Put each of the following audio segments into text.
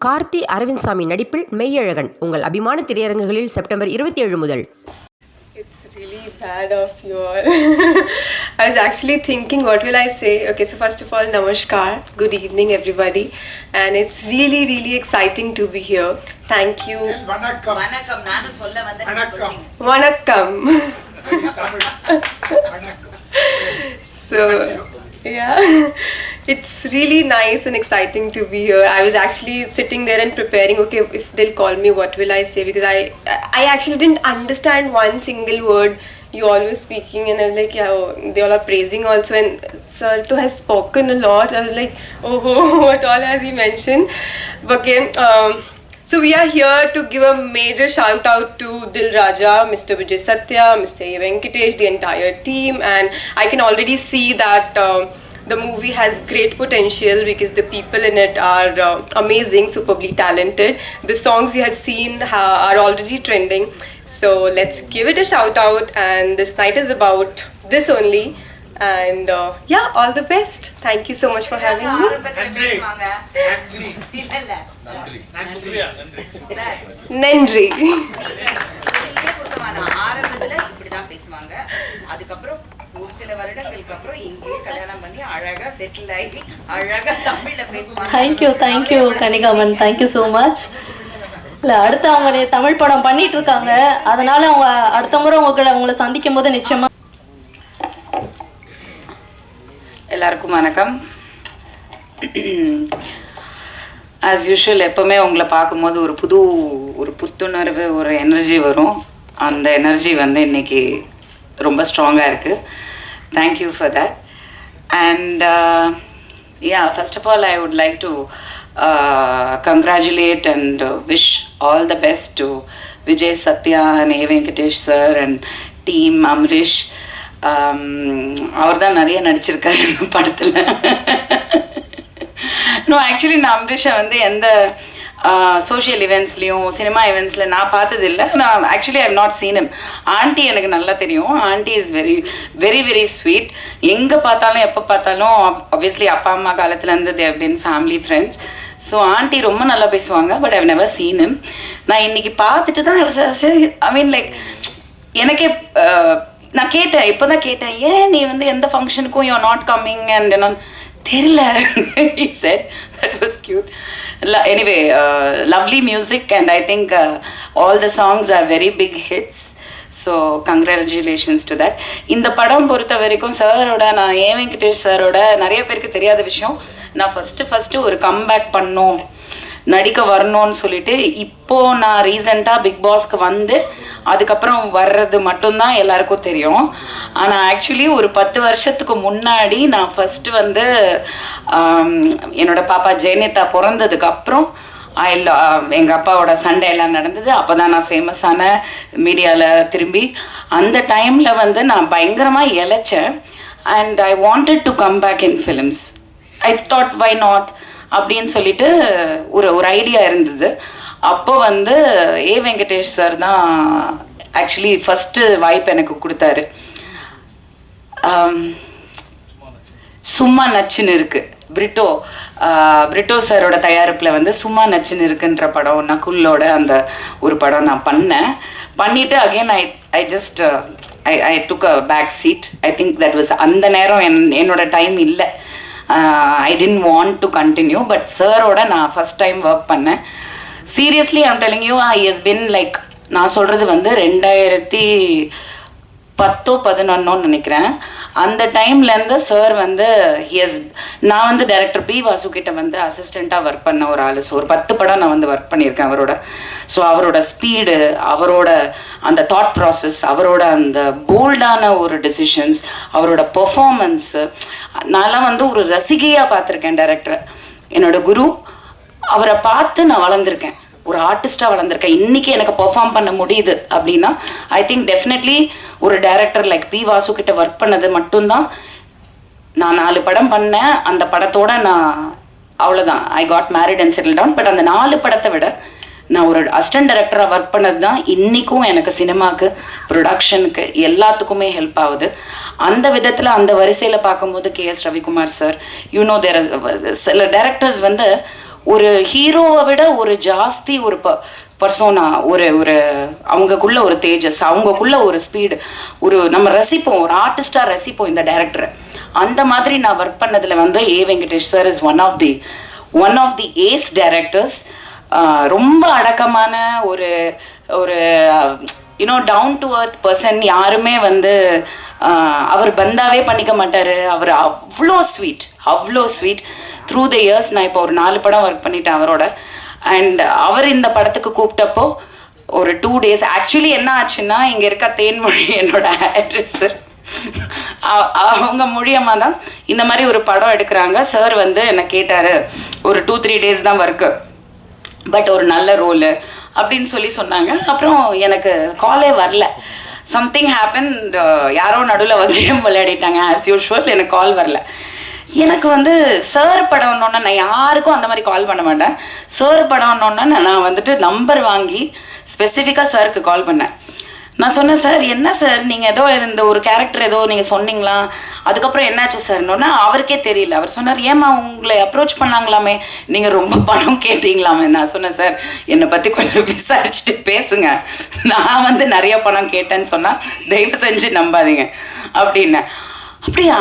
கார்த்தி அரவிந்த் சாமி நடிப்பில் மெய்யழகன் உங்கள் அபிமான திரையரங்குகளில் செப்டம்பர் 27 முதல். It's really bad of you all. I was actually thinking, what will I say? Okay, so first of all, namaskar. Good evening, everybody. And it's really, really exciting to be here. Thank you. Vanakkam. Vanakkam. Nanu solla vanda Vanakkam. Vanakkam. So, yeah. It's really nice and exciting to be here. I was actually sitting there and preparing, okay, if they'll call me, what will I say? Because I actually didn't understand one single word you all were speaking, and I was like, yeah, oh, they all are praising also, and Sarto has spoken a lot. I was like, oh, what all has he mentioned? Okay, so we are here to give a major shout out to Dil Raja, Mr. Vijay Satya, Mr. A. Venkatesh, the entire team, and I can already see that the movie has great potential because the people in it are amazing, superbly talented. The songs we have seen are already trending. So let's give it a shout out, and this night is about this only. And yeah, all the best. Thank you so much for having me. Nandri. ஒரு சில வருடங்களுக்கு அப்புறம் இங்கே கல்யாணம் பண்ணி அழகா settle ஆகி அழகா தமிழ்ல பேசுவாங்க. தேங்க்யூ கனிகாமன், தேங்க்யூ ஸோ மச். இல்லை, அடுத்து அவங்க தமிழ் படம் பண்ணிட்டு இருக்காங்க, அதனால அவங்க அடுத்த முறை உங்களை சந்திக்கும் போது நிச்சயமா. எல்லாருக்கும் வணக்கம். ஆஸ் யூஷுவல் எப்பவுமே உங்களை பார்க்கும்போது ஒரு புத்துணர்வு, ஒரு எனர்ஜி வரும். அந்த எனர்ஜி வந்து இன்னைக்கு ரொம்ப ஸ்ட்ராங்காக இருக்குது. Thank you for that. And yeah, first of all, I would like to congratulate and wish all the best to Vijay Satya and A. Venkatesh sir and team Amrish. அவர் தான் நிறைய நடிச்சிருக்காரு இந்த படத்தில். நோ, ஆக்சுவலி நான் அம்ரிஷை வந்து எந்த social இவெண்ட்ஸ்லேயும் cinema இவெண்ட்ஸில் நான் பார்த்ததில்லை. நான் actually I have not seen him. Aunty எனக்கு நல்லா தெரியும். Aunty is very very very sweet. எங்கே பார்த்தாலும் எப்போ பார்த்தாலும் ஆப்வியஸ்லி அப்பா அம்மா காலத்துலேருந்து they have been family friends. So aunty ரொம்ப நல்லா பேசுவாங்க. But I have never seen him. நான் இன்னைக்கு பார்த்துட்டு தான் ஐ மீன் லைக் எனக்கே நான் கேட்டேன், இப்போ தான் கேட்டேன், ஏன் நீ வந்து எந்த ஃபங்க்ஷனுக்கும் you are not coming and என்ன தெரியல. He said that was cute. Anyway, lovely music, and I think all the songs are very big hits. So congratulations to that. இந்த படம் பொறுத்த வரைக்கும் சாரோட, நான் ஏ வெங்கடேஷ் சாரோட நிறைய பேருக்கு தெரியாத விஷயம், நான் ஃபஸ்ட்டு ஒரு கம்பேக் பண்ணோம், நடிக்க வரணும்னு சொல்லிட்டு இப்போது நான் ரீசெண்டாக பிக் பாஸ்க்கு வந்து அதுக்கப்புறம் வர்றது மட்டும்தான் எல்லாருக்கும் தெரியும். ஆனால் ஆக்சுவலி ஒரு 10 வருஷத்துக்கு முன்னாடி நான் ஃபஸ்ட்டு வந்து என்னோடய பாப்பா ஜெயனிதா பிறந்ததுக்கப்புறம் எங்கள் அப்பாவோட சண்டே எல்லாம் நடந்தது. அப்போ தான் நான் ஃபேமஸான மீடியாவில் திரும்பி அந்த டைமில் வந்து நான் பயங்கரமாக இழைச்சேன். And I wanted to come back in films. I thought why not அப்படின்னு சொல்லிட்டு ஒரு ஐடியா இருந்தது. அப்போ வந்து ஏ வெங்கடேஷ் சார் தான் ஆக்சுவலி ஃபஸ்ட்டு வாய்ப்பு எனக்கு கொடுத்தாரு. சும்மா நச்சுன்னு இருக்குது, பிரிட்டோ சாரோட தயாரிப்பில் வந்து சும்மா நச்சுன்னு இருக்குன்ற படம், நகுலோட அந்த ஒரு படம் நான் பண்ணிவிட்டு again I just I took a back seat. I think that was அந்த நேரம் என்னோட டைம் இல்லை. I didn't want to continue. But சாரோட நான் ஃபஸ்ட் டைம் ஒர்க் பண்ணேன். Seriously I'm telling you, I has been like, நான் சொல்கிறது வந்து 2010-11 நினைக்கிறேன். அந்த டைம்லேருந்து சார் வந்து நான் வந்து டைரக்டர் பி வாசு கிட்ட வந்து அசிஸ்டண்ட்டாக ஒர்க் பண்ண ஒரு ஆள். ஸோ ஒரு 10 படம் நான் வந்து ஒர்க் பண்ணியிருக்கேன் அவரோட. ஸோ அவரோட ஸ்பீடு, அவரோட அந்த தாட் ப்ராசஸ், அவரோட அந்த போல்டான ஒரு டெசிஷன்ஸ், அவரோட பெர்ஃபார்மன்ஸு, நான்லாம் வந்து ஒரு ரசிகையாக பார்த்துருக்கேன் டைரக்டரை. என்னோட குரு, அவரை பார்த்து நான் வளர்ந்துருக்கேன், ஒரு ஆர்டிஸ்டாக வளர்ந்துருக்கேன். இன்றைக்கி எனக்கு பெர்ஃபார்ம் பண்ண முடியுது அப்படின்னா ஐ திங்க் டெஃபினெட்லி ஒரு டைரக்டர் லைக் பி வாசு கிட்ட ஒர்க் பண்ணது மட்டும்தான். நான் 4 படம் பண்ணேன். அந்த படத்தோட நான் அவ்வளோதான், I got married and settle down. But அந்த 4 படத்தை விட நான் ஒரு அசிஸ்டன்ட் டைரக்டராக ஒர்க் பண்ணது தான் இன்றைக்கும் எனக்கு சினிமாவுக்கு, ப்ரொடக்ஷனுக்கு எல்லாத்துக்குமே ஹெல்ப் ஆகுது. அந்த விதத்தில் அந்த வரிசையில் பார்க்கும்போது கேஎஸ் ரவிக்குமார் சார், யூனோ தேர் சில டைரக்டர்ஸ் வந்து ஒரு ஹீரோவை விட ஒரு ஜாஸ்தி ஒரு பர்சோனா, ஒரு ஒரு அவங்கக்குள்ள ஒரு தேஜஸ், அவங்கக்குள்ள ஒரு ஸ்பீடு, ஒரு நம்ம ரசிப்போம், ஒரு ஆர்டிஸ்டாக ரசிப்போம் இந்த டைரக்டரை. அந்த மாதிரி நான் ஒர்க் பண்ணதில் வந்து A Venkatesh sir is one of the ace directors. ரொம்ப அடக்கமான ஒரு ஒரு டவுன் டு அர்த் பர்சன். யாருமே வந்து அவர் பந்தாவே பண்ணிக்க மாட்டார். அவர் அவ்வளோ ஸ்வீட். த்ரூ த இயர்ஸ் நான் இப்போ ஒரு 4 படம் ஒர்க் பண்ணிட்டேன் அவரோட. அண்ட் அவர் இந்த படத்துக்கு கூப்பிட்டப்போ ஒரு 2 days ஆக்சுவலி என்ன ஆச்சுன்னா, இங்கே இருக்க தேன்மொழி என்னோட ஆக்ட்ரஸ், அவங்க மூலியமாக தான் இந்த மாதிரி ஒரு படம் எடுக்கிறாங்க. சார் வந்து என்னை கேட்டார், ஒரு 2-3 days தான் ஒர்க்கு, பட் ஒரு நல்ல ரோலு அப்படின்னு சொன்னாங்க. அப்புறம் எனக்கு காலே வரல. சம்திங் ஹேப்பன், யாரோ நடுவில் கேம் விளையாடிட்டாங்க ஆஸ் யூஷுவல். எனக்கு கால் வரல. எனக்கு வந்து சார் படம்னோன்னா நான் யாருக்கும் அந்த மாதிரி கால் பண்ண மாட்டேன். சார் படம்னோன்னா நான் வந்துட்டு நம்பர் வாங்கி ஸ்பெசிஃபிக்காக சாருக்கு கால் பண்ணேன். நான் சொன்னேன், சார் என்ன சார் நீங்கள் ஏதோ இந்த ஒரு கேரக்டர் ஏதோ நீங்கள் சொன்னீங்களா, அதுக்கப்புறம் என்னாச்சு சார்னோன்னா அவருக்கே தெரியல. அவர் சொன்னார், ஏம்மா உங்களை அப்ரோச் பண்ணாங்களாமே, நீங்கள் ரொம்ப பணம் கேட்டீங்களாமே. நான் சொன்னேன், சார் என்னை பற்றி கொஞ்சம் விசாரிச்சுட்டு பேசுங்க, நான் வந்து நிறைய பணம் கேட்டேன்னு சொன்னால் தயவு செஞ்சு நம்பாதீங்க அப்படின்னேன். அப்படியா,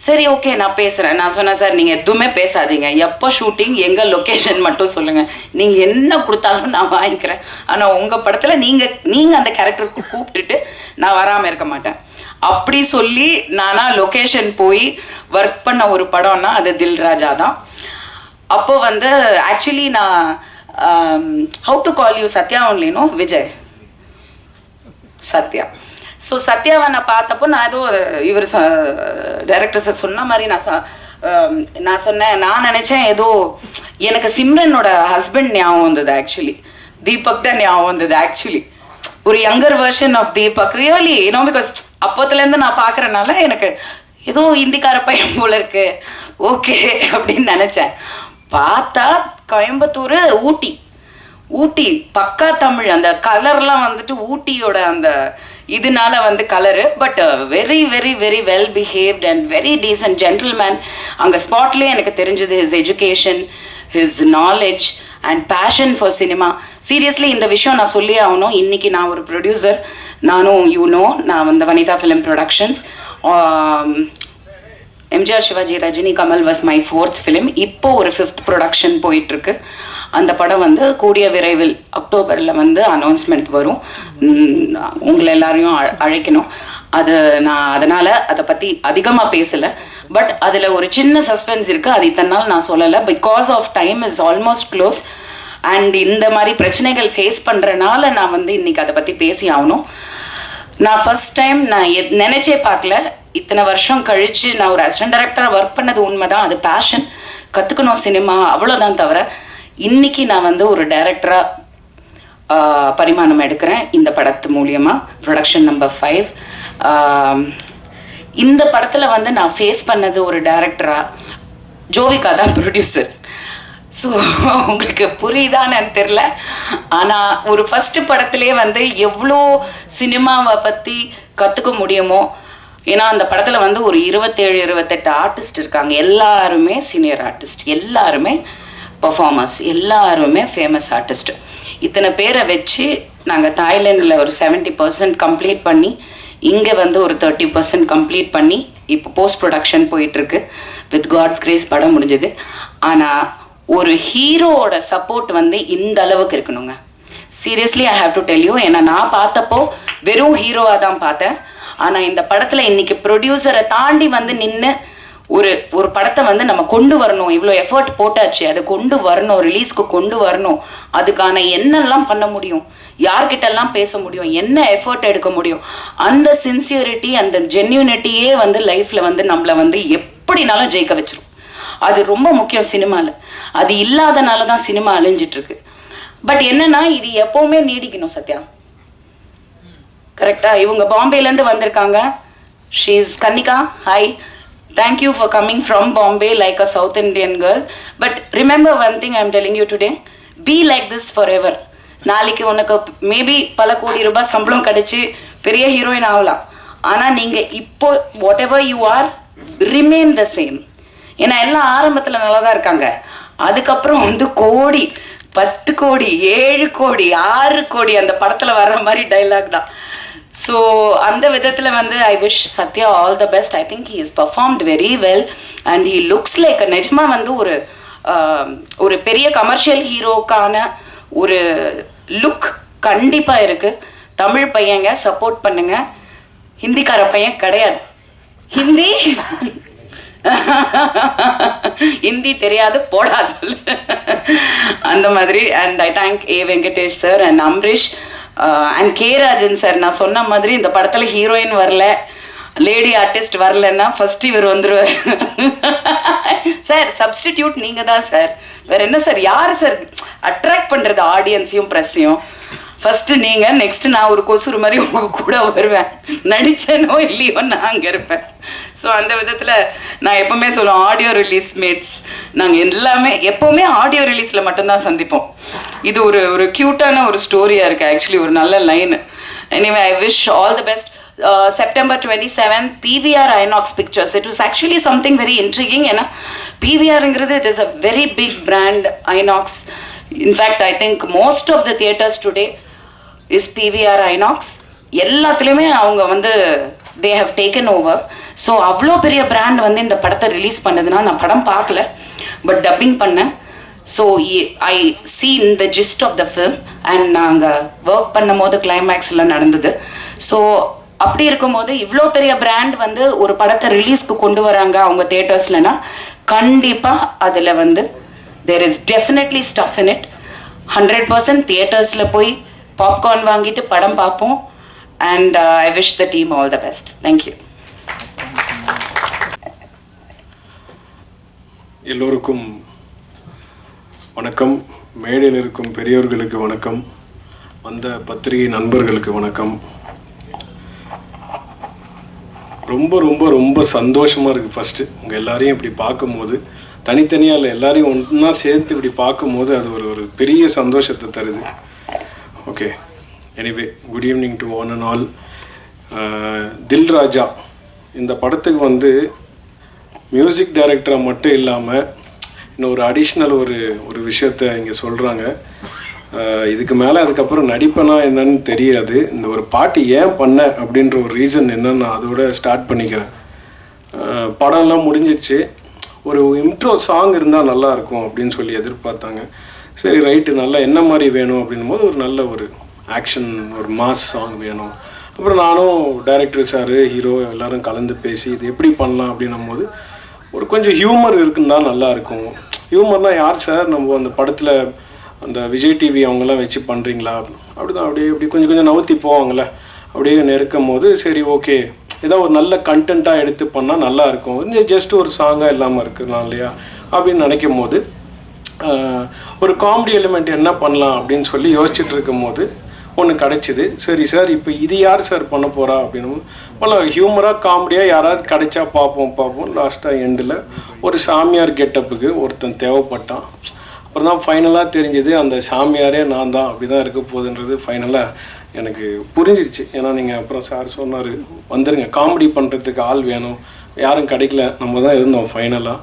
சரி ஓகே நான் பேசுகிறேன். நான் சொன்னேன், சார் நீங்கள் எதுவுமே பேசாதீங்க, எப்போ ஷூட்டிங், எங்கள் லொக்கேஷன் மட்டும் சொல்லுங்கள், நீங்கள் என்ன கொடுத்தாலும் நான் வாங்கிக்கிறேன். ஆனால் உங்கள் படத்தில் நீங்கள் அந்த கேரக்டருக்கு கூப்பிட்டுட்டு நான் வராமல் இருக்க மாட்டேன் அப்படி சொல்லி நானா லொக்கேஷன் போய் ஒர்க் பண்ண ஒரு படம்னா அது தில் ராஜா தான். அப்போ வந்து ஆக்சுவலி நான் how to call you Sathya ஒன்லினோ விஜய் சத்யா. ஸோ சத்யாவை நான் பார்த்தப்போ நான் ஏதோ இவர் டைரக்டர்ஸை சொன்ன மாதிரி நான் சொன்னேன். நான் நினச்சேன் ஏதோ எனக்கு சிம்ரனோட ஹஸ்பண்ட் ஞாபகம் வந்தது. ஆக்சுவலி தீபக் தான் ஞாபகம் வந்தது. ஆக்சுவலி ஒரு younger version of Deepak. Really because அப்போத்துலேருந்து நான் பார்க்குறனால எனக்கு ஏதோ ஹிந்திக்கார பையன் போல இருக்கு, ஓகே அப்படின்னு நினச்சேன். பார்த்தா கோயம்புத்தூர், ஊட்டி பக்கா தமிழ். அந்த கலர்லாம் வந்துட்டு ஊட்டியோட அந்த இதனால வந்து colour, but very very very well behaved and very decent gentleman. அங்கே ஸ்பாட்லேயே எனக்கு தெரிஞ்சது his education, his knowledge and passion for cinema. Seriously இந்த விஷயம் நான் சொல்லி ஆகணும். இன்னைக்கு நான் ஒரு ப்ரொடியூசர், நானும் நான் வந்து Vanitha film productions. MGR, Sivaji, Rajini, Kamal was my 4th film. இப்போ ஒரு 5th ப்ரொடக்ஷன் போயிட்டுருக்கு. அந்த படம் வந்து கூடிய விரைவில் அக்டோபரில் வந்து அனௌன்ஸ்மெண்ட் வரும். உங்களை எல்லாரையும் அழைக்கணும். அது நான் அதனால் அதை பற்றி அதிகமாக பேசலை. பட் அதில் ஒரு சின்ன சஸ்பென்ஸ் இருக்குது, அது இத்தனை நாள் நான் சொல்லலை. Because of time is almost close and இந்த மாதிரி பிரச்சனைகள் ஃபேஸ் பண்ணுறனால நான் வந்து இன்றைக்கி அதை பற்றி பேசி ஆகணும். நான் ஃபர்ஸ்ட் டைம் நான் நினச்சே பார்க்கல, இத்தனை வருஷம் கழித்து நான் ஒரு அசிஸ்டன்ட் டைரக்டராக ஒர்க் பண்ணது உண்மைதான், அது பேஷன், கற்றுக்கணும் சினிமா, அவ்வளோதான். தவிர இன்னைக்கு நான் வந்து ஒரு டைரக்டராக பரிமாணம் எடுக்கிறேன் இந்த படத்து மூலியமாக. Production number 5. இந்த படத்தில் வந்து நான் ஃபேஸ் பண்ணது ஒரு டைரக்டராக, ஜோவிகா தான் ப்ரொடியூசர். ஸோ உங்களுக்கு புரியுதான்னு தெரில. ஆனால் ஒரு ஃபஸ்ட்டு படத்துலேயே வந்து எவ்வளோ சினிமாவை பற்றி கற்றுக்க முடியுமோ. ஏன்னா அந்த படத்தில் வந்து ஒரு 27-28 ஆர்டிஸ்ட் இருக்காங்க. எல்லாருமே சீனியர் ஆர்டிஸ்ட், எல்லாருமே பர்ஃபார்மர்ஸ், எல்லாருமே ஃபேமஸ் ஆர்டிஸ்ட். இத்தனை பேரை வச்சு நாங்கள் தாய்லாண்டில் ஒரு 70% கம்ப்ளீட் பண்ணி, இங்கே வந்து ஒரு 30% கம்ப்ளீட் பண்ணி இப்போ போஸ்ட் ப்ரொடக்ஷன் போயிட்டுருக்கு. வித் காட்ஸ் கிரேஸ் படம் முடிஞ்சது. ஆனால் ஒரு ஹீரோவோட சப்போர்ட் வந்து இந்த அளவுக்கு இருக்கணுங்க. Seriously I have to tell you. ஏன்னா நான் பார்த்தப்போ வெறும் ஹீரோவாக தான் பார்த்தேன். ஆனால் இந்த படத்தில் இன்னைக்கு ப்ரொடியூசரை தாண்டி வந்து நின்று ஒரு படத்தை வந்து நம்ம கொண்டு வரணும், இவ்வளோ எஃபர்ட் போட்டாச்சு, அதை கொண்டு வரணும், ரிலீஸ்க்கு கொண்டு வரணும். அதுக்கான என்னெல்லாம் பண்ண முடியும், யார்கிட்டெல்லாம் பேச முடியும், என்ன எஃபர்ட் எடுக்க முடியும், அந்த சின்சியரிட்டி, அந்த ஜென்யூனிட்டியே வந்து லைஃப்பில் வந்து நம்மளை வந்து எப்படினாலும் ஜெயிக்க வச்சிரும். அது ரொம்ப முக்கியம் சினிமாவில். அது இல்லாதனால தான் சினிமா அழிஞ்சிட்ருக்கு. பட் என்னன்னா இது எப்போவுமே நீடிக்கணும். சத்யா கரெக்டா? இவங்க பாம்பேலேருந்து வந்திருக்காங்க. She is Kannika. Hi, thank you for coming from Bombay like a South Indian girl. But remember one thing I am telling you today, be like this forever. நாளைக்கு உனக்கு மேபி பல கோடி ரூபாய் சம்பளம் கிடைச்சி பெரிய ஹீரோயின் ஆகலாம். ஆனால் நீங்கள் இப்போ what ever you are remain the same. ஏன்னா எல்லாம் ஆரம்பத்தில் நல்லா தான் இருக்காங்க, அதுக்கப்புறம் வந்து கோடி 10 கோடி 7 கோடி 6 கோடி அந்த படத்தில் வர்ற மாதிரி டைலாக் தான். ஸோ அந்த விதத்தில் வந்து I wish Sathya all the best. I think he is performed very well and he looks like நிஜமாக வந்து ஒரு பெரிய கமர்ஷியல் ஹீரோக்கான ஒரு லுக் கண்டிப்பாக இருக்குது. தமிழ் பையங்க சப்போர்ட் பண்ணுங்க, ஹிந்திக்கார பையன் கிடையாது. ஹிந்தி தெரியாது போடாது அந்த மாதிரி. And I thank A Venkatesh sir and Amrish and K Rajan sir. நான் சொன்ன மாதிரி இந்த படத்தில் ஹீரோயின் வரல, லேடி ஆர்டிஸ்ட் வரலன்னா ஃபர்ஸ்ட் இவர் வந்துருவார். சார் சப்ஸ்டிடியூட் நீங்கள் தான் சார், வேற என்ன சார், யார் சார் அட்ராக்ட் பண்ணுறது ஆடியன்ஸையும் ப்ரெஸ்ஸையும்? ஃபர்ஸ்ட் நீங்கள், நெக்ஸ்ட் நான் ஒரு கொசுறு மாதிரி உங்க கூட வருவேன், நடிச்சேனோ இல்லையோ நான் அங்கே இருப்பேன். ஸோ அந்த விதத்தில் நான் எப்பவுமே சொல்லுவேன், ஆடியோ ரிலீஸ் மேட்ஸ் நாங்கள் எல்லாமே எப்போவுமே ஆடியோ ரிலீஸில் மட்டும்தான் சந்திப்போம். இது ஒரு க்யூட்டான ஒரு ஸ்டோரியாக இருக்குது ஆக்சுவலி, ஒரு நல்ல line. Anyway I wish all the best. September 27th PVR Inox Pictures. It was actually something very intriguing. ஏன்னா PVRங்கிறது it is a very big brand, Inox. In fact, I think most of the theaters today is PVR Inox. எல்லாத்துலேயுமே அவங்க வந்து they have taken over. So அவ்வளோ பெரிய brand வந்து இந்த படத்தை release பண்ணதுன்னா, நான் படம் பார்க்கல பட் டப்பிங் பண்ணேன். So I seen the gist of the film and நாங்கள் ஒர்க் பண்ணும் போது கிளைமேக்ஸில் நடந்தது. ஸோ அப்படி இருக்கும்போது இவ்வளோ பெரிய பிராண்ட் வந்து ஒரு படத்தை ரிலீஸ்க்கு கொண்டு வராங்க அவங்க தியேட்டர்ஸ்லனா, கண்டிப்பாக அதில் வந்து there is definitely stuff in it. 100% தியேட்டர்ஸில் போய் பாப்கார்ன் வாங்கிட்டு படம் பார்ப்போம். And I wish the team all the best. Thank you. எல்லோருக்கும் வணக்கம். மேடையில் இருக்கும் பெரியவர்களுக்கு வணக்கம், வந்த பத்திரிகை நண்பர்களுக்கு வணக்கம். ரொம்ப ரொம்ப ரொம்ப சந்தோஷமாக இருக்குது. ஃபஸ்ட்டு உங்கள் எல்லாரையும் இப்படி பார்க்கும்போது, தனித்தனியாக இல்லை எல்லாரையும் ஒன்றா சேர்த்து இப்படி பார்க்கும்போது அது ஒரு பெரிய சந்தோஷத்தை தருது. Okay, anyway good evening to one and all. தில் ராஜா இந்த படத்துக்கு வந்து மியூசிக் டைரக்டராக மட்டும் இல்லாமல் இன்னும் ஒரு அடிஷ்னல் ஒரு விஷயத்தை இங்கே சொல்கிறாங்க. இதுக்கு மேலே அதுக்கப்புறம் நடிப்பனா என்னன்னு தெரியாது. இந்த ஒரு பாட்டு ஏன் பண்ண அப்படின்ற ஒரு ரீசன் என்னன்னு நான் அதோட ஸ்டார்ட் பண்ணிக்கிறேன். படம்லாம் முடிஞ்சிடுச்சு, ஒரு இன்ட்ரோ சாங் இருந்தால் நல்லாயிருக்கும் அப்படின்னு சொல்லி எதிர்பார்த்தாங்க. சரி ரைட்டு, நல்லா என்ன மாதிரி வேணும் அப்படின்னும் போது ஒரு நல்ல ஒரு ஆக்ஷன் ஒரு மாஸ் சாங் வேணும். அப்புறம் நானும் டைரக்டர் சார் ஹீரோ எல்லோரும் கலந்து பேசி இது எப்படி பண்ணலாம் அப்படின்னும் போது ஒரு கொஞ்சம் ஹியூமர் இருக்குன்னு தான் நல்லாயிருக்கும். ஹியூமர்னால் யார் சார், நம்ம அந்த படத்தில் அந்த விஜய் டிவி அவங்கெல்லாம் வச்சு பண்ணுறீங்களா அப்படி தான், அப்படியே கொஞ்சம் கொஞ்சம் நவுத்தி போவாங்களே, அப்படியே நெருக்கும் போது சரி ஓகே ஏதோ ஒரு நல்ல கண்டென்ட்டாக எடுத்து பண்ணால் நல்லாயிருக்கும், ஜஸ்ட் ஒரு சாங்காக இல்லாமல் இருக்குதுலாம் இல்லையா அப்படின்னு நினைக்கும் போது ஒரு காமெடி எலிமெண்ட் என்ன பண்ணலாம் அப்படின்னு சொல்லி யோசிச்சுட்டு இருக்கும் போது ஒன்று கிடச்சிது. சரி சார், இப்போ இது யார் சார் பண்ண போகிறா அப்படின்னு பல ஹியூமராக காமெடியாக யாராவது கிடைச்சா பார்ப்போம். லாஸ்ட்டாக எண்டில் ஒரு சாமியார் கெட்டப்புக்கு ஒருத்தன் தேவைப்பட்டான். அப்புறம் தான் ஃபைனலாக தெரிஞ்சது அந்த சாமியாரே நான் தான், அப்படி தான் இருக்க போகுதுன்றது ஃபைனலாக எனக்கு புரிஞ்சிடுச்சு. ஏன்னா நீங்கள் அப்புறம் சார் சொன்னார் வந்துடுங்க காமெடி பண்ணுறதுக்கு ஆள் வேணும், யாரும் கிடைக்கல, நம்ம தான் இருந்தோம் ஃபைனலாக.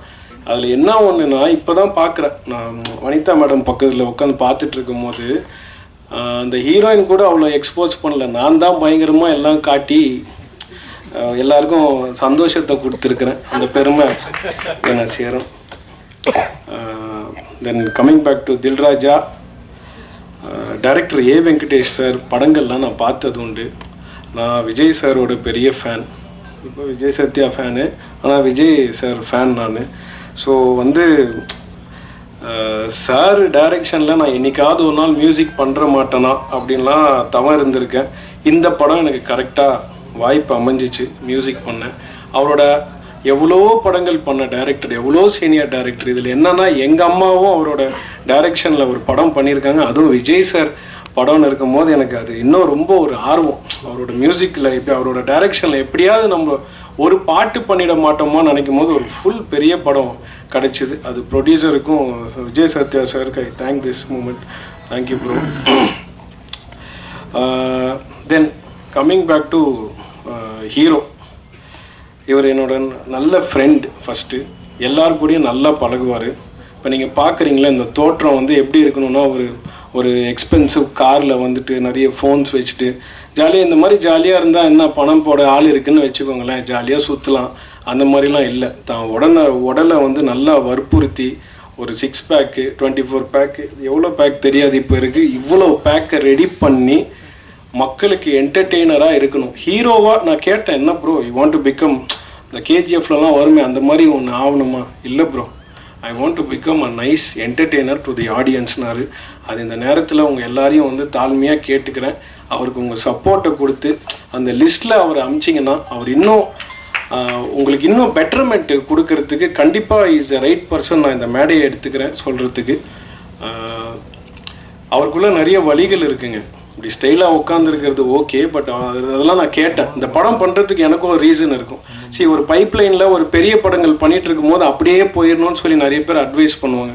அதில் என்ன ஒன்றுனா இப்போ தான் பார்க்குறேன், நான் வனிதா மேடம் பக்கத்தில் உட்காந்து பார்த்துட்டு இருக்கும் போது அந்த ஹீரோயின் கூட அவ்வளோ எக்ஸ்போஸ் பண்ணல, நான் தான் பயங்கரமாக எல்லாம் காட்டி எல்லாருக்கும் சந்தோஷத்தை கொடுத்துருக்குறேன். அந்த பெருமை என்ன சேரும். Then coming back to Dil Raju, director A Venkatesh sir படங்கள்லாம் நான் பார்த்தது உண்டு. நான் விஜய் சாரோட பெரிய ஃபேன், இப்போ விஜய் சத்யா ஃபேனு, ஆனால் விஜய் சார் ஃபேன் நான். ஸோ வந்து சார் டைரக்ஷனில் நான் என்றைக்காவது ஒரு நாள் மியூசிக் பண்ணுற மாட்டேனா அப்படின்லாம் தவம் இருந்திருக்கேன். இந்த படம் எனக்கு கரெக்டாக வாய்ப்பு அமைஞ்சிச்சு மியூசிக் பண்ணேன். அவரோட எவ்வளோ படங்கள் பண்ண டைரக்டர், எவ்வளோ சீனியர் டைரக்டர். இதில் என்னென்னா எங்கள் அம்மாவும் அவரோட டைரக்ஷனில் ஒரு படம் பண்ணியிருக்காங்க, அதுவும் விஜய் சார் படம்னு இருக்கும் போது எனக்கு அது இன்னும் ரொம்ப ஒரு ஆர்வம். அவரோட மியூசிக்கில் இப்போ அவரோட டைரக்ஷனில் எப்படியாவது நம்ம ஒரு பாட்டு பண்ணிட மாட்டோமா நினைக்கும் போது ஒரு ஃபுல் பெரிய படம் கிடச்சிது. அது ப்ரொடியூசருக்கும் விஜய் சத்யா சாருக்கு I thank this moment. Thank you bro. Then coming back to hero, இவர் என்னோட நல்ல ஃப்ரெண்ட். ஃபஸ்ட்டு எல்லாருக்கூடையும் நல்லா பழகுவார். இப்போ இப்போ நீங்கள் பார்க்குறீங்களா இந்த தோற்றம் வந்து எப்படி இருக்கணும்னா ஒரு எக்ஸ்பென்சிவ் காரில் வந்துட்டு நிறைய ஃபோன்ஸ் வச்சுட்டு ஜாலியாக இந்த மாதிரி ஜாலியாக இருந்தால் என்ன பணம் போட ஆள் இருக்குதுன்னு வச்சுக்கோங்களேன், ஜாலியாக சுற்றலாம். அந்த மாதிரிலாம் இல்லை. தான் உடலை வந்து நல்லா வற்புறுத்தி ஒரு 6 பேக்கு 24 பேக்கு எவ்வளோ பேக் தெரியாது இப்போ இருக்குது, இவ்வளோ பேக்கை ரெடி பண்ணி மக்களுக்கு என்டர்டெய்னராக இருக்கணும். ஹீரோவாக நான் கேட்டேன், என்ன bro you want to become இந்த கேஜிஎஃப்லலாம் வருமே அந்த மாதிரி ஒன்று ஆகணுமா? இல்லை bro, I want to become a nice entertainer to the ஆடியன்ஸ்னாரு. அது இந்த நேரத்தில் உங்கள் எல்லாரையும் வந்து தாழ்மையாக கேட்டுக்கிறேன். அவருக்கு உங்கள் சப்போர்ட்டை கொடுத்து அந்த லிஸ்ட்டில் அவர் அமிச்சிங்கன்னா அவர் இன்னும் உங்களுக்கு இன்னும் பெட்டர்மெண்ட்டு கொடுக்கறதுக்கு கண்டிப்பாக இஸ் த ரைட் பர்சன். நான் இந்த மேடையை எடுத்துக்கிறேன் சொல்கிறதுக்கு. அவருக்குள்ளே நிறைய வழிகள் இருக்குங்க. இப்படி ஸ்டைலாக உட்காந்துருக்கிறது ஓகே, பட் அதெல்லாம் நான் கேட்டேன். இந்த படம் பண்ணுறதுக்கு எனக்கும் ஒரு ரீசன் இருக்கும். சரி, ஒரு பைப்லைனில் ஒரு பெரிய படங்கள் பண்ணிகிட்டு இருக்கும்போது அப்படியே போயிடணும்னு சொல்லி நிறைய பேர் அட்வைஸ் பண்ணுவாங்க.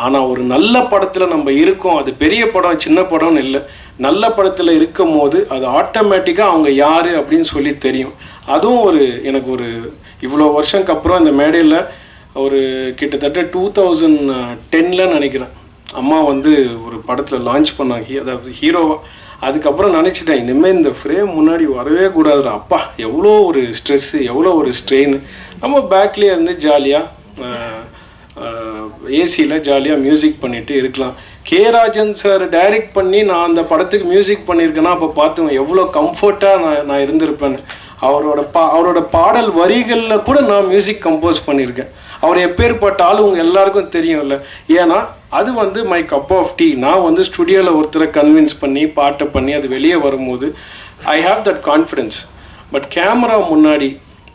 ஆனால் ஒரு நல்ல படத்தில் நம்ம இருக்கோம், அது பெரிய படம் சின்ன படம்னு இல்லை, நல்ல படத்தில் இருக்கும் போது அது ஆட்டோமேட்டிக்காக அவங்க யார் அப்படின்னு சொல்லி தெரியும். அதுவும் எனக்கு இவ்வளோ வருஷத்துக்கு அப்புறம் இந்த மேடையில் ஒரு கிட்டத்தட்ட 2010 நினைக்கிறேன் அம்மா வந்து ஒரு படத்தில் லான்ச் பண்ணாங்க, அதாவது ஹீரோவாக. அதுக்கப்புறம் நினச்சிட்டேன், இனிமேல் இந்த ஃப்ரேம் முன்னாடி வரவே கூடாதுடா. அப்பா எவ்வளோ ஒரு ஸ்ட்ரெஸ்ஸு, எவ்வளோ ஒரு ஸ்ட்ரெயின். நம்ம பேக்லேயே இருந்து ஜாலியாக ஏசியில் ஜாலியாக மியூசிக் பண்ணிட்டு இருக்கலாம். கே ராஜன் சார் டைரக்ட் பண்ணி நான் அந்த படத்துக்கு மியூசிக் பண்ணியிருக்கேன்னா அப்போ பார்த்துவேன் எவ்வளோ கம்ஃபர்ட்டாக நான் இருந்திருப்பேன்னு. அவரோட பாடல் வரிகளில் கூட நான் மியூசிக் கம்போஸ் பண்ணியிருக்கேன். அவர் எப்பேற்பட்ட ஆள் உங்கள் எல்லாருக்கும் தெரியும்ல. ஏன்னா அது வந்து மை கப் ஆஃப் டீ. நான் வந்து ஸ்டுடியோவில் ஒருத்தரை கன்வின்ஸ் பண்ணி பாட்டை பண்ணி அது வெளியே வரும்போது I have that confidence. But camera முன்னாடி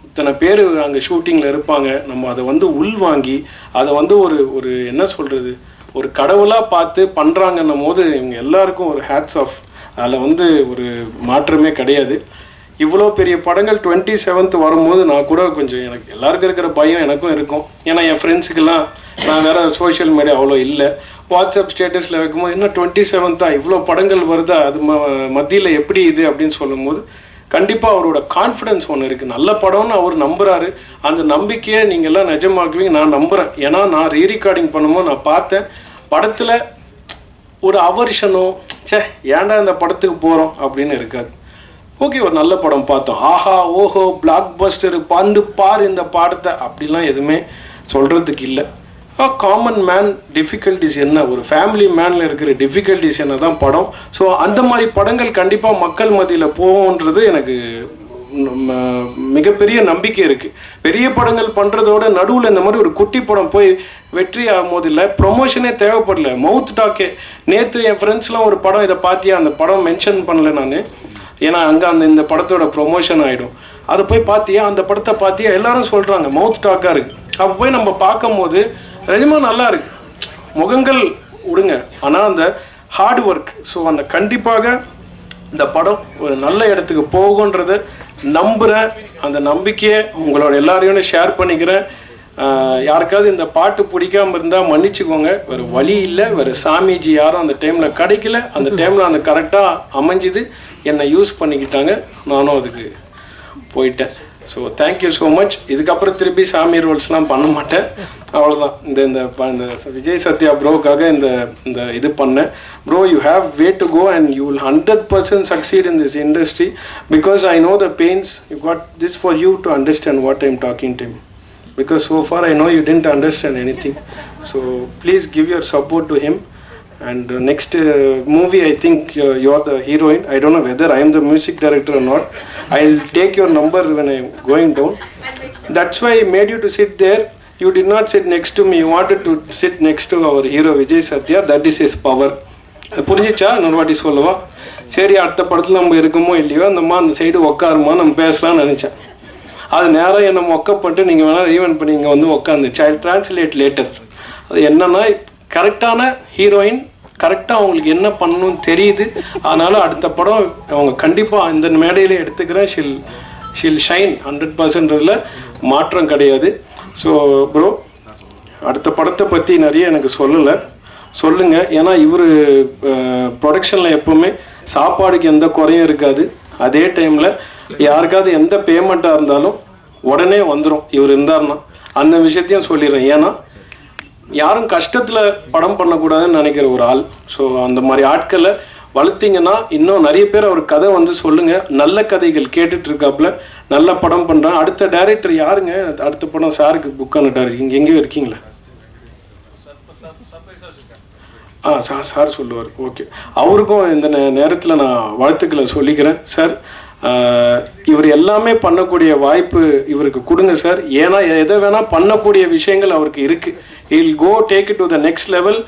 இத்தனை பேர் அங்கே ஷூட்டிங்கில் இருப்பாங்க, நம்ம அதை வந்து உள்வாங்கி அதை வந்து ஒரு என்ன சொல்கிறது, ஒரு கடவுளாக பார்த்து பண்ணுறாங்கன்னும் போது இவங்க எல்லாருக்கும் ஒரு ஹேட்ஸ் ஆஃப். அதில் வந்து ஒரு மாற்றமே கிடையாது. இவ்வளோ பெரிய படங்கள் 27th வரும்போது நான் கூட கொஞ்சம் எனக்கு எல்லாருக்கும் இருக்கிற பயம் எனக்கும் இருக்கும். ஏன்னா என் ஃப்ரெண்ட்ஸுக்கெல்லாம் நான் வேறு சோஷியல் மீடியா அவ்வளோ இல்லை. வாட்ஸ்அப் ஸ்டேட்டஸில் வைக்கும்போது இன்னும் 27th இவ்வளோ படங்கள் வருதா, அது மத்தியில் எப்படி இது அப்படின்னு சொல்லும்போது கண்டிப்பாக அவரோட கான்ஃபிடென்ஸ் ஒன்று இருக்குது. நல்ல படம்னு அவர் நம்புகிறாரு. அந்த நம்பிக்கையை நீங்கள்லாம் நிஜமாக்குவீங்க நான் நம்புகிறேன். ஏன்னா நான் ரீரெக்கார்டிங் பண்ணும்போது நான் பார்த்தேன், படத்தில் ஒரு அவர்ஷனோ ஏன்டா இந்த படத்துக்கு போகிறோம் அப்படின்னு இருக்காது. ஓகே, ஒரு நல்ல படம் பார்த்தோம், ஆஹா ஓஹோ பிளாக் பஸ்டர் பாரு இந்த பாடத்தை அப்படிலாம் எதுவுமே சொல்கிறதுக்கு இல்லை. காமன் மேன் டிஃபிகல்ட்டிஸ் என்ன, ஒரு ஃபேமிலி மேனில் இருக்கிற டிஃபிகல்ட்டிஸ் என்ன தான் படம். ஸோ அந்த மாதிரி படங்கள் கண்டிப்பாக மக்கள் மத்தியில் போகும்ன்றது எனக்கு மிகப்பெரிய நம்பிக்கை இருக்குது. பெரிய படங்கள் பண்ணுறதோட நடுவில் இந்த மாதிரி ஒரு குட்டி படம் போய் வெற்றி ஆகும் போது இல்லை, ப்ரொமோஷனே தேவைப்படல, மவுத் டாக்கே. நேற்று என் ஃப்ரெண்ட்ஸ்லாம் ஒரு படம் இதை பார்த்தியா, அந்த படம் மென்ஷன் பண்ணல நான், ஏன்னா அங்கே இந்த படத்தோட ப்ரொமோஷன் ஆகிடும். அதை போய் பார்த்தியா, அந்த படத்தை பார்த்தியா, எல்லாரும் சொல்கிறாங்க, மவுத் டாக்காக இருக்குது. அப்போ போய் நம்ம பார்க்கும் போது நிஜமாக நல்லா இருக்கு. முகங்கள் விடுங்க, ஆனால் அந்த ஹார்ட் ஒர்க். ஸோ அந்த கண்டிப்பாக இந்த படம் ஒரு நல்ல இடத்துக்கு போகுன்றதை நம்புகிறேன். அந்த நம்பிக்கையை உங்களோட எல்லாரையும் ஷேர் பண்ணிக்கிறேன். யாருக்காவது இந்த பாட்டு பிடிக்காமல் இருந்தால் மன்னிச்சுக்கோங்க, வேறு வழி இல்லை. வேறு சாமிஜி யாரும் அந்த டைமில் கிடைக்கல. அந்த டைமில் அந்த கரெக்டாக அமைஞ்சுது, என்னை யூஸ் பண்ணிக்கிட்டாங்க, நானும் அதுக்கு போயிட்டேன். So thank you so much. இதுக்கப்புறம் திருப்பி சாமி ரோல்ஸ்லாம் பண்ண மாட்டேன், அவ்வளோதான். இந்த விஜய் சத்யா ப்ரோக்காக இந்த இது பண்ணேன். Bro, you have way to go and you will 100% succeed in this industry because I know the pains. You got this for you to understand what I'm talking to him. Because so far I know you didn't understand anything. So please give your support to him. And next movie, I think you're the heroine. I don't know whether I am the music director or not. I'll take your number when I'm going down. That's why I made you to sit there. You did not sit next to me. You wanted to sit next to our hero Vijay Satya. That is his power. புரிஞ்சிச்சா? இன்னொரு வாட்டி சொல்லுவா. சரி, அடுத்த படத்தில் நம்ம இருக்குமோ இல்லையோ அந்தம்மா அந்த சைடு உட்காருமா, நம்ம பேசலாம்னு நினச்சேன். அது நேரம் என்னை மொக்கப்பட்டு நீங்கள் வேணால் ஈவென்ட் பண்ணி இங்கே வந்து உட்காந்துச்சு. ஐ டிரான்ஸ்லேட் லேட்டர். அது என்னன்னா, கரெக்டான ஹீரோயின் கரெக்டாக அவங்களுக்கு என்ன பண்ணணும்னு தெரியுது. அதனால் அடுத்த படம் அவங்க கண்டிப்பாக இந்த மேடையிலே எடுத்துக்கிறேன். Shall shine 100%. மாற்றம் கிடையாது. ஸோ ப்ரோ, அடுத்த படத்தை பற்றி நிறைய எனக்கு சொல்லுங்கள். ஏன்னா இவர் ப்ரொடக்ஷனில் எப்போவுமே சாப்பாடுக்கு எந்த குறையும் இருக்காது. அதே டைமில் யாருக்காவது எந்த பேமெண்ட்டாக இருந்தாலும் உடனே வந்துடும் இவர் இருந்தார்னா. அந்த விஷயத்தையும் சொல்லிடுறேன். ஏன்னா யாரும் கஷ்டத்தில் படம் பண்ணக்கூடாதுன்னு நினைக்கிற ஒரு ஆள். ஸோ அந்த மாதிரி ஆட்களை வளர்த்திங்கன்னா இன்னும் நிறைய பேர் அவர் கதை வந்து சொல்லுங்கள். நல்ல கதைகள் கேட்டுட்டு இருக்காப்புல, நல்ல படம் பண்ணுறான். அடுத்த டைரக்டர் யாருங்க? அடுத்த படம் சாருக்கு புக் ஆனிட்டார். இங்கே எங்கேயும் இருக்கீங்களா? சார் சொல்லுவார். ஓகே, அவருக்கும் இந்த நேரத்தில் நான் வாழ்த்துக்களை சொல்லிக்கிறேன். சார், இவர் எல்லாமே பண்ணக்கூடிய வாய்ப்பு இவருக்கு கொடுங்க சார். ஏன்னா எதை வேணால் பண்ணக்கூடிய விஷயங்கள் அவருக்கு இருக்குது. He'll go take it to the next level.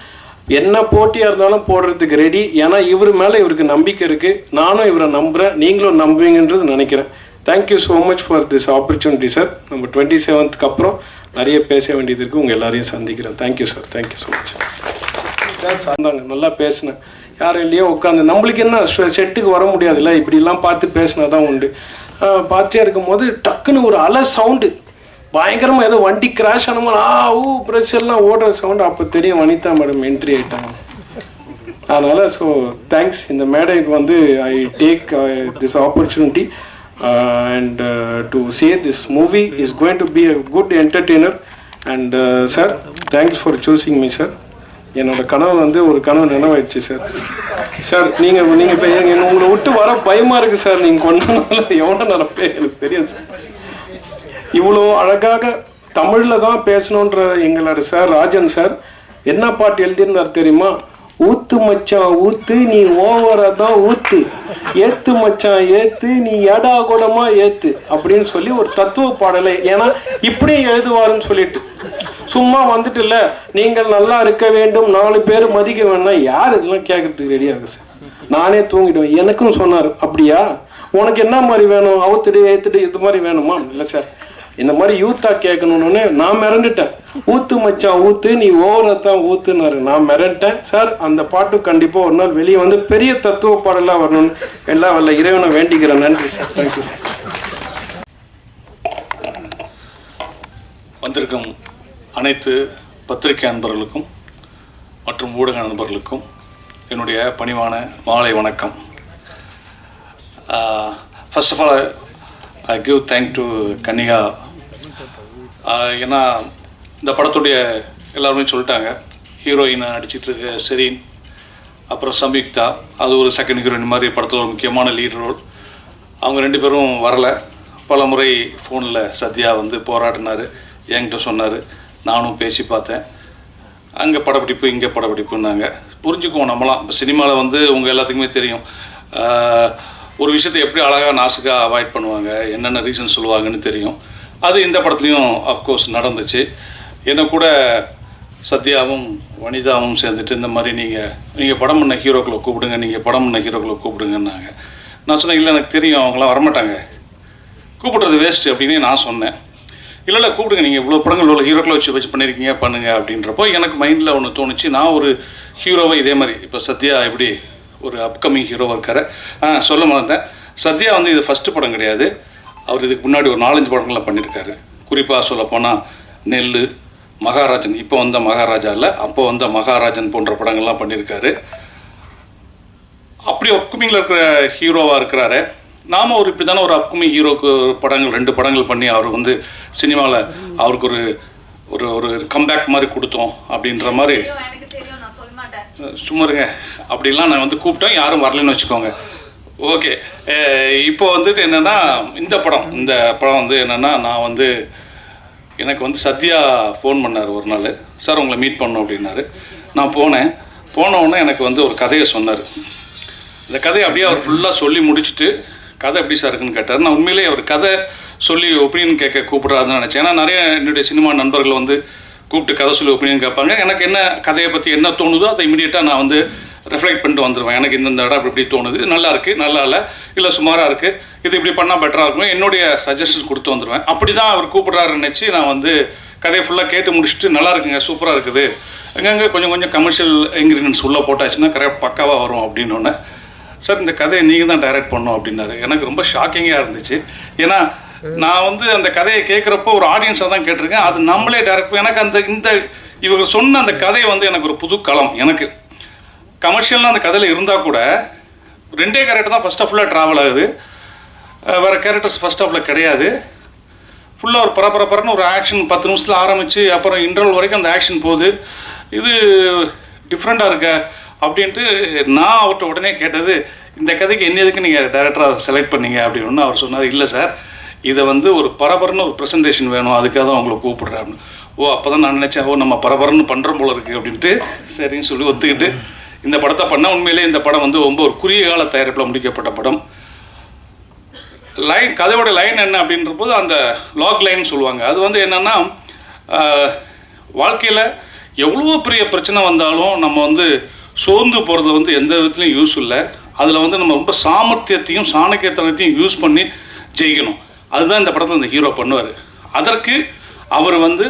என்ன போட்டியாக இருந்தாலும் போடுறதுக்கு ரெடி. ஏன்னா இவர் மேலே இவருக்கு நம்பிக்கை இருக்குது. நானும் இவரை நம்புகிறேன், நீங்களும் நம்புவீங்கன்றது நினைக்கிறேன். Thank you so much for this opportunity sir. நம்ம 27th அப்புறம் நிறைய பேச வேண்டியது இருக்குது. உங்கள் எல்லாரையும் சந்திக்கிறேன். Thank you sir, thank you so much sir. சார்ந்தாங்க, நல்லா பேசினேன். யாரும் இல்லையோ உட்காந்து, நம்மளுக்கு என்ன செட்டுக்கு வர முடியாதுல்ல, இப்படிலாம் பார்த்து பேசினா தான் உண்டு. பார்த்துட்டே இருக்கும்போது டக்குன்னு ஒரு அலை சவுண்டு, பயங்கரமாக ஏதோ வண்டி கிராஷ் ஆன மாதிரி ப்ரெஷர்லாம் ஓடுற சவுண்டு. அப்போ தெரியும் வனிதா மேடம் என்ட்ரி ஆகிட்டாங்க. அதனால் ஸோ தேங்க்ஸ். இந்த மேடைக்கு வந்து I take this opportunity and to say this movie is going to be a good entertainer. And sir, thanks for choosing me sir. என்னோட கனவு வந்து ஒரு கனவு நினைவாயிடுச்சு சார். சார், நீங்கள் இப்போ உங்களை விட்டு வர பயமாக இருக்குது சார். நீங்கள் கொண்டாடனால எவ்வளோ நடப்பே எனக்கு தெரியாது சார். இவ்வளோ அழகாக தமிழில் தான் பேசணுன்ற எங்களோட சார் ராஜன் சார் என்ன பாட்டு எழுதியிருந்தார் தெரியுமா? ஊத்து மச்சான் ஊத்து, நீ ஓவரா தான் ஊத்து, ஏத்து மச்சான் ஏத்து, நீ ஏடா கூடமா ஏத்து அப்படின்னு சொல்லி ஒரு தத்துவ பாடலை. ஏன்னா இப்படியும் எழுதுவாருன்னு சொல்லிட்டு சும்மா வந்துட்டு இல்லை, நீங்கள் நல்லா இருக்க வேண்டும், 4 பேர் மதிக்க வேணா, யார் இதெல்லாம் கேட்கறதுக்கு ரெடியாக சார். நானே தூங்கிடுவேன். எனக்கும் சொன்னார், அப்படியா உனக்கு என்ன மாதிரி வேணும், அவுத்துடு ஏத்துடு இது மாதிரி வேணுமா? இல்லை சார், இந்த மாதிரி யூத்தா கேட்கணும்னு நான் மிரண்டுட்டேன். ஊத்து மச்சான் ஊத்து, நீ ஓவரத்தான் ஊத்துனாரு. நான் மிரண்டேன் சார். அந்த பாட்டு கண்டிப்பாக ஒரு நாள் வெளியே வந்து பெரிய தத்துவ பாடலாம் வரணும்னு எல்லாம் வல்ல இறைவனை வேண்டிக்கிறேன். நன்றி சார், தேங்க்யூ சார். வந்திருக்கும் அனைத்து பத்திரிகை நண்பர்களுக்கும் மற்றும் ஊடக நண்பர்களுக்கும் என்னுடைய பணிவான மாலை வணக்கம். First of all I give thank to Kannika. ஏன்னா இந்த படத்துடைய எல்லாருமே சொல்லிட்டாங்க, ஹீரோயினை நடிச்சிட்ருக்க செரீன், அப்புறம் சம்யுக்தா, அது ஒரு செகண்ட் ஹீரோயின் மாதிரி படத்தில் ஒரு முக்கியமான லீட் ரோல். அவங்க 2 பேரும் வரலை. பல முறை ஃபோனில் சத்யா வந்து போராடினார், என்கிட்ட சொன்னார். நானும் பேசி பார்த்தேன். அங்கே படப்பிடிப்பு இங்கே படப்பிடிப்புன்னாங்க. புரிஞ்சுக்குவோம் நம்மளாம். இப்போ சினிமாவில் வந்து உங்கள் எல்லாத்துக்குமே தெரியும், ஒரு விஷயத்தை எப்படி அழகாக நாசுக்காக அவாய்ட் பண்ணுவாங்க, என்னென்ன ரீசன் சொல்லுவாங்கன்னு தெரியும். அது இந்த படத்துலையும் அஃப்கோர்ஸ் நடந்துச்சு. என்னை கூட சத்யாவும் வனிதாவும் சேர்ந்துட்டு இந்த மாதிரி நீங்கள் படம் பண்ண ஹீரோக்களை கூப்பிடுங்க, நீங்கள் படம் பண்ண ஹீரோக்களை கூப்பிடுங்கன்னாங்க. நான் சொன்னேன், இல்லை எனக்கு தெரியும் அவங்களாம் வரமாட்டாங்க, கூப்பிடுறது வேஸ்ட்டு அப்படின்னு நான் சொன்னேன். இல்லை கூப்பிடுங்க, நீங்கள் இவ்வளோ படங்கள் இவ்வளோ ஹீரோக்களை வச்சு பண்ணியிருக்கீங்க, பண்ணுங்க அப்படின்றப்போ எனக்கு மைண்டில் ஒன்று தோணுச்சு. நான் ஒரு ஹீரோவை இதே மாதிரி, இப்போ சத்யா எப்படி ஒரு அப்கமிங் ஹீரோவாக இருக்கார். சொல்ல மாட்டேன், சத்யா வந்து இது ஃபஸ்ட்டு படம் கிடையாது. அவர் இதுக்கு முன்னாடி ஒரு 4-5 படங்கள்லாம் பண்ணியிருக்காரு. குறிப்பாக சொல்லப்போனால் நெல், மகாராஜன், இப்போ வந்த மகாராஜா இல்லை, அப்போ வந்த மகாராஜன் போன்ற படங்கள்லாம் பண்ணியிருக்காரு. அப்படி அப்கமிங்கில் இருக்கிற ஹீரோவாக இருக்கிறாரு. நாம் ஒரு இப்படி தானே ஒரு அப்கமிங் ஹீரோக்கு படங்கள் 2 படங்கள் பண்ணி அவர் வந்து சினிமாவில் அவருக்கு ஒரு ஒரு கம்பேக் மாதிரி கொடுத்தோம் அப்படின்ற மாதிரி. சும்மா இருங்க, அப்படிலாம் நான் வந்து கூப்பிட்டோம், யாரும் வரலன்னு வச்சுக்கோங்க. ஓகே, இப்போ வந்துட்டு என்னென்னா இந்த படம் வந்து என்னென்னா, நான் வந்து எனக்கு வந்து சத்யா ஃபோன் பண்ணார் ஒரு நாள். சார் உங்களை மீட் பண்ணோம் அப்படின்னாரு. நான் போனவுடனே எனக்கு வந்து ஒரு கதையை சொன்னார். இந்த கதையை அப்படியே அவர் ஃபுல்லாக சொல்லி முடிச்சுட்டு, கதை எப்படி சார் இருக்குன்னு கேட்டார். நான் உண்மையிலேயே அவர் கதை சொல்லி ஒப்பீனியன் கேட்க கூப்பிட்றாருன்னு நினச்சேன். ஏன்னா நிறைய என்னுடைய சினிமா நண்பர்கள் வந்து கூப்பிட்டு கதை சொல்லி ஒப்பீனியன் கேட்பாங்க. எனக்கு என்ன கதையை பற்றி என்ன தோணுதோ அதை இமீடியட்டாக நான் வந்து ரெஃப்ளெக்ட் பண்ணிட்டு வந்துடுவேன். எனக்கு இந்த இடம் இப்படி தோணுது, நல்லா இருக்குது, நல்லா இல்லை சுமாராக இருக்குது, இது இப்படி பண்ணால் பெட்டராக இருக்கும், என்னுடைய சஜஷன்ஸ் கொடுத்து வந்துடுவேன். அப்படி தான் அவர் கூப்பிட்றாருன்னு நினச்சி நான் வந்து கதையை ஃபுல்லாக கேட்டு முடிச்சுட்டு, நல்லா இருக்குங்க, சூப்பராக இருக்குது, எங்கெங்கே கொஞ்சம் கமர்ஷியல் இன்க்ரீடியன்ஸ் உள்ளே போட்டாச்சுன்னா கரெக்டாக பக்காவாக வரும் அப்படின்னோடனே, சார் இந்த கதையை நீங்கள் தான் டைரக்ட் பண்ணோம் அப்படின்னாரு. எனக்கு ரொம்ப ஷாக்கிங்காக இருந்துச்சு. ஏன்னா நான் வந்து அந்த கதையை கேட்குறப்போ ஒரு ஆடியன்ஸாக தான் கேட்டிருக்கேன், அது நம்மளே டைரக்ட். எனக்கு இவங்க சொன்ன அந்த கதை வந்து எனக்கு ஒரு புது களம். எனக்கு கமர்ஷியல்லாம் அந்த கதையில் இருந்தால் கூட 2 கேரக்டர் தான் ஃபர்ஸ்ட் ஆஃபில் ட்ராவல் ஆகுது, வேறு கேரக்டர்ஸ் ஃபர்ஸ்ட் ஆஃபில் கிடையாது. ஃபுல்லாக ஒரு பரபரன்னு ஒரு ஆக்ஷன் 10 நிமிஷத்தில் ஆரம்பித்து அப்புறம் இன்டர்வல் வரைக்கும் அந்த ஆக்ஷன் போகுது. இது டிஃப்ரெண்ட்டாக இருக்க அப்படின்ட்டு நான் அவர்கிட்ட உடனே கேட்டது, இந்த கதைக்கு என்ன எதுக்கு நீங்கள் டைரக்டராக செலக்ட் பண்ணீங்க அப்படின்னு. அவர் சொன்னார், இல்லை சார், இதை வந்து ஒரு பரபரன்னு ஒரு ப்ரெசன்டேஷன் வேணும், அதுக்காக தான் உங்களை கூப்பிடுறாருன்னு. ஓ, அப்போ தான் நான் நினச்சேன், ஓ நம்ம பரபரன்னு பண்ணுறோம் போல இருக்குது அப்படின்ட்டு சரின்னு சொல்லி ஒத்துக்கிட்டு இந்த படத்தை பண்ண. உண்மையிலே இந்த படம் வந்து ரொம்ப ஒரு குறுகிய கால தயாரிப்பில் முடிக்கப்பட்ட படம். லைன், கதையோட லைன் என்ன அப்படின்ற போது அந்த லாக் லைன் சொல்லுவாங்க. அது வந்து என்னென்னா, வாழ்க்கையில் எவ்வளோ பெரிய பிரச்சனை வந்தாலும் நம்ம வந்து சோர்ந்து போகிறது வந்து எந்த விதத்துலையும் யூஸ் இல்லை. அதில் வந்து நம்ம ரொம்ப சாமர்த்தியத்தையும் சாணக்கியத்தனத்தையும் யூஸ் பண்ணி ஜெயிக்கணும். அதுதான் இந்த படத்தில் இந்த ஹீரோ பண்ணுவார். அதற்கு அவர் வந்து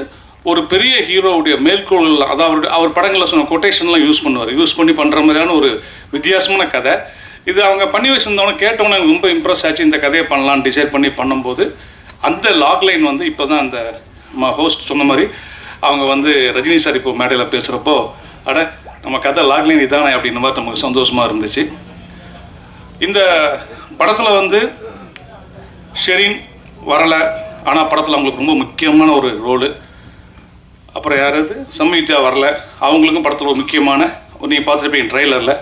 ஒரு பெரிய ஹீரோவுடைய மேற்கோள், அதாவது அவர் படங்களில் சொன்ன கொட்டேஷன்லாம் யூஸ் பண்ணுவார். யூஸ் பண்ணி பண்ணுற மாதிரியான ஒரு வித்தியாசமான கதை இது. அவங்க பண்ணி வச்சுருந்தவங்க கேட்டவொன்னே எனக்கு ரொம்ப இம்ப்ரெஸ் ஆச்சு. இந்த கதையை பண்ணலான்னு டிசைட் பண்ணி பண்ணும்போது அந்த லாக் லைன் வந்து இப்போ தான் அந்த ஹோஸ்ட் சொன்ன மாதிரி அவங்க வந்து ரஜினி சார் இப்போ மேடையில் பேசுகிறப்போ, அட நம்ம கதை லாக் லைன் இதானே அப்படின்ற மாதிரி நமக்கு சந்தோஷமாக இருந்துச்சு. இந்த படத்தில் வந்து ஷெரீன் வரலை, ஆனால் படத்தில் அவங்களுக்கு ரொம்ப முக்கியமான ஒரு ரோலு. அப்புறம் யாராவது சம்யுக்தா வரல, அவங்களுக்கும் படத்தில் ஒரு முக்கியமான, நீங்கள் பார்த்துருப்பீங்க ட்ரெய்லரில்,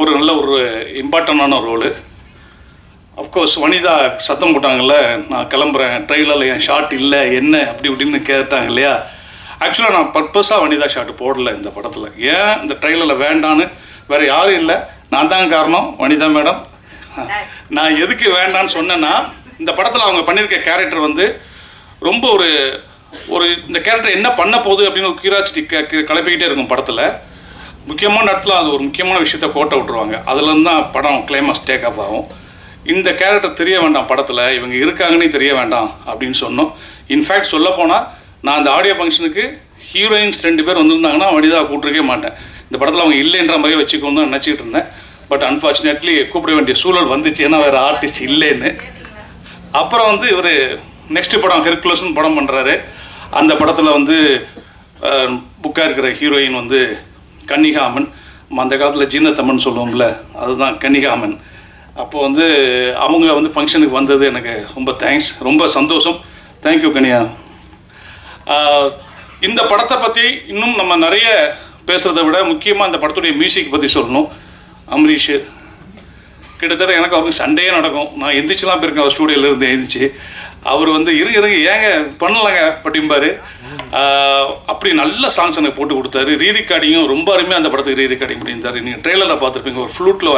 ஒரு நல்ல ஒரு இம்பார்ட்டண்டான ரோலு. அஃப்கோர்ஸ் வனிதா சத்தம் போட்டாங்கல்ல, நான் கிளம்புறேன், ட்ரெய்லரில் என் ஷாட் இல்லை என்ன அப்படி இப்படின்னு கேட்டாங்க இல்லையா. ஆக்சுவலாக நான் பர்பஸாக வனிதா ஷாட் போடலை இந்த படத்தில். ஏன் இந்த ட்ரெய்லரில் வேண்டான்னு, வேறு யாரும் இல்லை, நான் தான் காரணம். வனிதா மேடம், நான் எதுக்கு வேண்டான்னு சொன்னேன்னா, இந்த படத்தில் அவங்க பண்ணியிருக்க கேரக்டர் வந்து ரொம்ப ஒரு இந்த கேரக்டர் என்ன பண்ண போகுது அப்படின்னு ஒரு கியூரியாசிட்டி கிளப்பிக்கிட்டே இருக்கும் படத்தில். முக்கியமான இடத்துல அது ஒரு முக்கியமான விஷயத்த கோட்டை விட்டுருவாங்க. அதுலேருந்து தான் படம் கிளைமாக்ஸ் டேக் அப் ஆகும். இந்த கேரக்டர் தெரிய வேண்டாம் படத்தில், இவங்க இருக்காங்கன்னே தெரிய வேண்டாம் அப்படின்னு சொன்னோம். இன்ஃபேக்ட் சொல்லப்போனால் நான் அந்த ஆடியோ ஃபங்க்ஷனுக்கு ஹீரோயின்ஸ் 2 பேர் வந்திருந்தாங்கன்னா வனிதா கூப்பிட்டுருக்கே மாட்டேன். இந்த படத்தில் அவங்க இல்லைன்ற மாதிரியே வச்சுக்கணும் தான் நினச்சிக்கிட்டு இருந்தேன். பட் அன்ஃபார்ச்சுனேட்லி கூப்பிட வேண்டிய சூழல் வந்துச்சு, ஏன்னா வேறு ஆர்டிஸ்ட் இல்லைன்னு. அப்புறம் வந்து இவர் நெக்ஸ்ட் படம் ஹெர்குலஸ்னு படம் பண்ணுறாரு. அந்த படத்தில் வந்து புக்காக இருக்கிற ஹீரோயின் வந்து கன்னிகாமன். அந்த காலத்தில் ஜீனத்தம்மன் சொல்லுவோம்ல, அதுதான் கன்னிகாமன். அப்போ வந்து அவங்க வந்து ஃபங்க்ஷனுக்கு வந்தது எனக்கு ரொம்ப தேங்க்ஸ், ரொம்ப சந்தோஷம். தேங்க்யூ கன்னியா. இந்த படத்தை பற்றி இன்னும் நம்ம நிறைய பேசுகிறத விட முக்கியமாக இந்த படத்துடைய மியூசிக் பற்றி சொல்லணும். அமரீஷ் கிட்டத்தட்ட எனக்கு அவருக்கு சண்டையே நடக்கும். நான் எந்திரிச்சுலாம் போயிருக்கேன் அவர் ஸ்டூடியோலேருந்து எழுந்திரிச்சு. அவர் வந்து இருங்க ஏங்க பண்ணலாங்க அப்படிம்பாரு. அப்படி நல்ல சாங்ஸ் எனக்கு போட்டு கொடுத்தாரு. ரீரிகார்டிங்கும் ரொம்ப அருமையாக அந்த படத்துக்கு ரீரிகார்டிங் பண்ணியிருந்தார். நீங்கள் ட்ரெய்லரில் பார்த்துருப்பீங்க, ஒரு ஃப்ளூட்டில்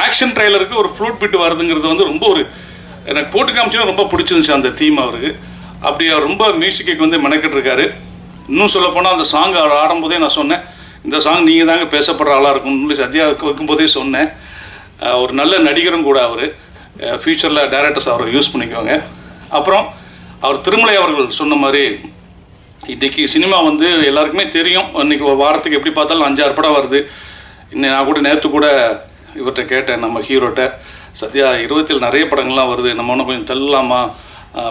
ஆக்ஷன் ட்ரெய்லருக்கு ஒரு ஃப்ளூட் பிட்டு வருதுங்கிறது வந்து ரொம்ப ஒரு எனக்கு போட்டு காமிச்சுன்னா ரொம்ப பிடிச்சிருந்துச்சு அந்த தீம் அவருக்கு. அப்படி அவர் ரொம்ப மியூசிக்கு வந்து மெனக்கிட்டு. இன்னும் சொல்லப்போனால் அந்த சாங் அவர் ஆடும்போதே நான் சொன்னேன், இந்த சாங் நீங்கள் தாங்க பேசப்படுற ஆளாக இருக்கும்னு சத்யா வைக்கும்போதே சொன்னேன். ஒரு நல்ல நடிகரும் கூட அவர். ஃப்யூச்சரில் டைரக்டர்ஸ் அவரை யூஸ் பண்ணிக்குவாங்க. அப்புறம் அவர் திருமலை அவர்கள் சொன்ன மாதிரி இன்றைக்கி சினிமா வந்து எல்லாருக்குமே தெரியும். இன்றைக்கி ஒரு வாரத்துக்கு எப்படி பார்த்தாலும் 5-6 படம் வருது. இன்னும் நான் கூட நேற்று கூட இவர்கிட்ட கேட்டேன், நம்ம ஹீரோட்ட, சத்யா 27 நிறைய படங்கள்லாம் வருது, நம்ம ஒன்றும் கொஞ்சம் தள்ளலாமா,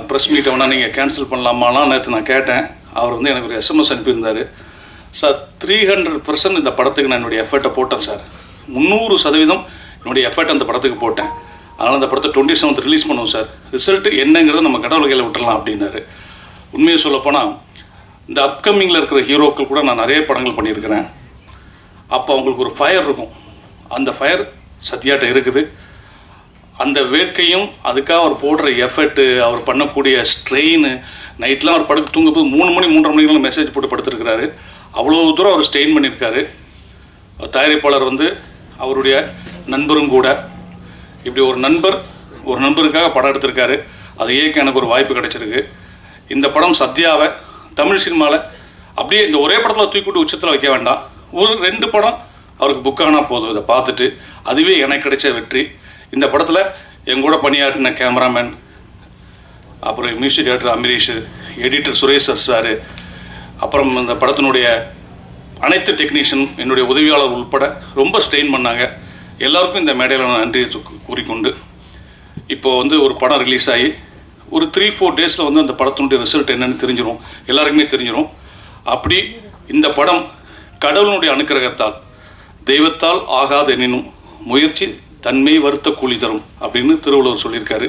ப்ரெஸ் மீட்டை வேணால் நீங்கள் கேன்சல் பண்ணலாமாலாம் நேற்று நான் கேட்டேன். அவர் வந்து எனக்கு ஒரு SMS அனுப்பியிருந்தார். சார் 300% இந்த படத்துக்கு நான் என்னுடைய எஃபர்ட்டை போட்டேன் சார், 300% என்னுடைய எஃபர்ட் அந்த படத்துக்கு போட்டேன். அதனால் அந்த படத்தை 27th ரிலீஸ் பண்ணுவோம் சார், ரிசல்ட்டு என்னங்கிறத நம்ம கடவுள் கையில் விட்டுறலாம் அப்படின்னாரு. உண்மையை சொல்லப்போனால் இந்த அப்கமிங்கில் இருக்கிற ஹீரோக்கள் கூட நான் நிறைய படங்கள் பண்ணியிருக்கிறேன். அப்போ அவங்களுக்கு ஒரு ஃபயர் இருக்கும், அந்த ஃபயர் சத்யாட்ட இருக்குது. அந்த வேட்கையும் அதுக்காக அவர் போடுற எஃபர்ட்டு, அவர் பண்ணக்கூடிய ஸ்ட்ரெயின், நைட்லாம் அவர் படுக்க தூங்கும்போது 3 மணி 3:30 மணிக்கெல்லாம் மெசேஜ் போட்டு படுத்துருக்கிறாரு. அவ்வளோ தூரம் அவர் ஸ்ட்ரெயின் பண்ணியிருக்காரு. தயாரிப்பாளர் வந்து அவருடைய நண்பரும் கூட. இப்படி ஒரு நண்பருக்காக படம் எடுத்திருக்காரு. அது ஏற்க எனக்கு ஒரு வாய்ப்பு கிடைச்சிருக்கு. இந்த படம் சத்யாவை தமிழ் சினிமாவில் அப்படியே இந்த ஒரே படத்தில் தூக்கிட்டு உச்சத்தில் வைக்க வேண்டாம், ஒரு 2 படம் அவருக்கு புக் ஆனால் போதும். இதை பார்த்துட்டு அதுவே எனக்கு கிடைச்ச வெற்றி. இந்த படத்தில் எங்கூட பணியாற்றின கேமராமேன், அப்புறம் music director Amrish, editor Suresh sir, அப்புறம் இந்த படத்தினுடைய அனைத்து டெக்னீஷியன், என்னுடைய உதவியாளர் உள்பட ரொம்ப ஸ்ட்ரெயின் பண்ணாங்க. எல்லாருக்கும் இந்த மேடையில் நான் நன்றி கூறிக்கொண்டு, இப்போது வந்து ஒரு படம் ரிலீஸ் ஆகி ஒரு 3-4 டேஸில் வந்து அந்த படத்தினுடைய ரிசல்ட் என்னென்னு தெரிஞ்சிடும், எல்லாருக்குமே தெரிஞ்சிடும். அப்படி இந்த படம் கடவுளுடைய அனுக்கிரகத்தால், தெய்வத்தால் ஆகாது எனினும் முயற்சி தன்மை வருத்த கூலி தரும் அப்படின்னு திருவள்ளுவர் சொல்லியிருக்காரு.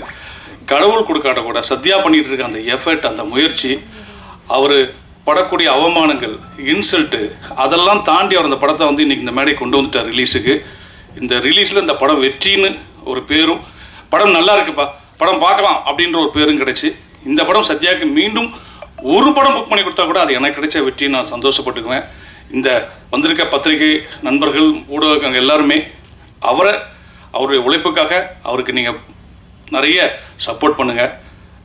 கடவுள் கொடுக்காட்ட கூட சத்யா பண்ணிகிட்டு இருக்க அந்த எஃபர்ட், அந்த முயற்சி, அவர் படக்கூடிய அவமானங்கள், இன்சல்ட்டு, அதெல்லாம் தாண்டி அவர் அந்த படத்தை வந்து இன்றைக்கி இந்த மேடை கொண்டு வந்துட்டார் ரிலீஸுக்கு. இந்த ரிலீஸில் இந்த படம் வெற்றின்னு ஒரு பேரும், படம் நல்லா இருக்குப்பா, படம் பார்க்கலாம் அப்படின்ற ஒரு பேரும் கிடைச்சி, இந்த படம் சத்யாவுக்கு மீண்டும் ஒரு படம் புக் பண்ணி கொடுத்தா கூட அது எனக்கு கிடைச்ச வெற்றி நான் சந்தோஷப்பட்டுக்குவேன். இந்த வந்திருக்க பத்திரிகை நண்பர்கள், ஊடகங்கள் எல்லாருமே அவருடைய உழைப்புக்காக அவருக்கு நீங்கள் நிறைய சப்போர்ட் பண்ணுங்கள்.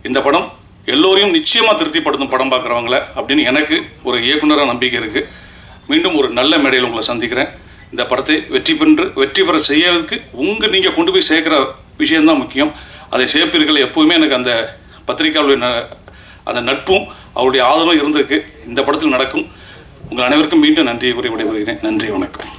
இந்த படம் எல்லோரையும் நிச்சயமாக திருப்திப்படுத்தும் படம் பார்க்குறவங்கள அப்படின்னு எனக்கு ஒரு இயக்குனராக நம்பிக்கை இருக்குது. மீண்டும் ஒரு நல்ல மேடையில் உங்களை சந்திக்கிறேன். இந்த படத்தை வெற்றி பெற செய்யறதுக்கு நீங்கள் கொண்டு போய் சேர்க்குற விஷயம்தான் முக்கியம். அதை சேர்ப்பீர்கள். எப்போவுமே எனக்கு அந்த பத்திரிகையாளருடைய அந்த நட்பும் அவருடைய ஆதரவும் இருந்திருக்கு. இந்த படத்தில் நடக்கும். உங்கள் அனைவருக்கும் மீண்டும் நன்றியை கூறி விடைபெறுகிறேன். நன்றி, வணக்கம்.